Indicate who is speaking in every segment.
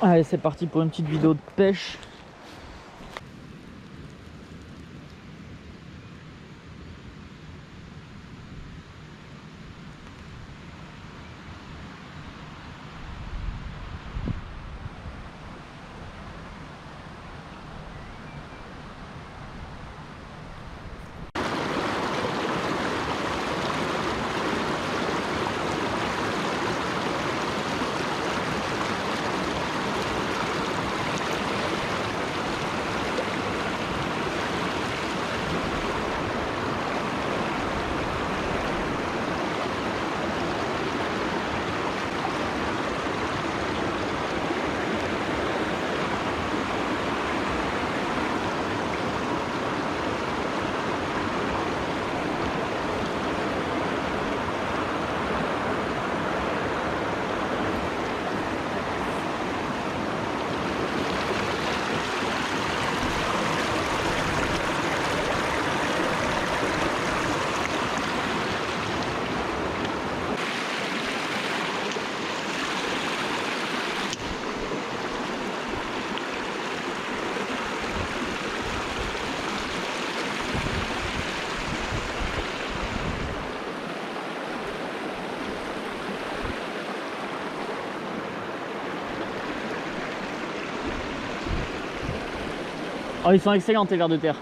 Speaker 1: Allez, c'est parti pour une petite vidéo de pêche. Oh, ils sont excellents tes vers de terre.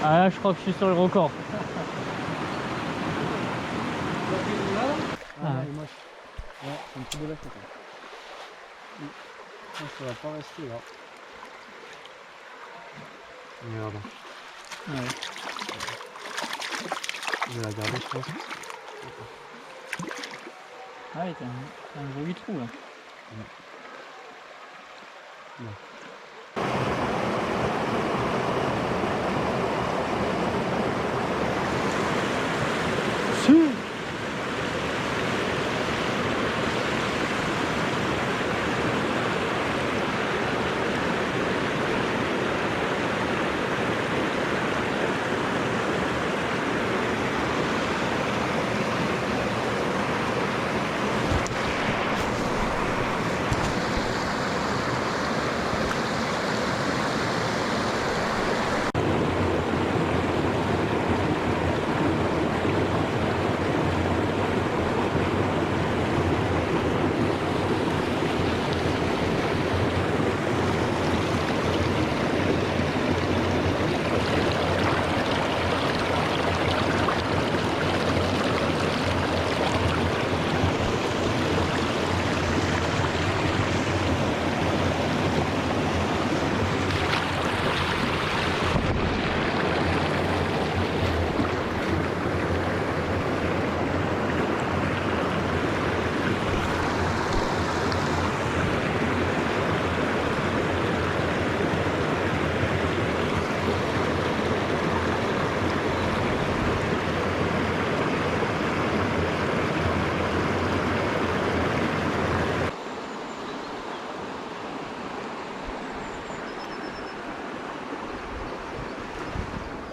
Speaker 1: Ah là, je crois que je suis sur le record.
Speaker 2: Ah, et moi, ouais, c'est un petit peu là, je crois. Ça va pas rester là. Merde.
Speaker 1: Ouais.
Speaker 2: Je vais la garder, je pense.
Speaker 1: Ah ouais, t'as un joli trou là.
Speaker 2: Ouais.
Speaker 1: Si.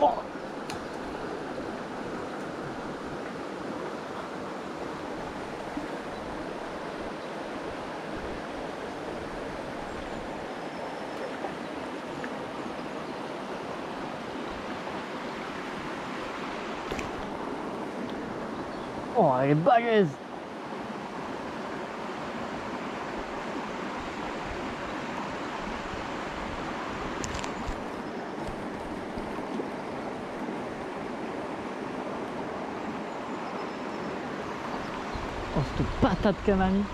Speaker 1: Oh. Oh, elle est balèze. Oh, cette patate qu'elle m'a mis.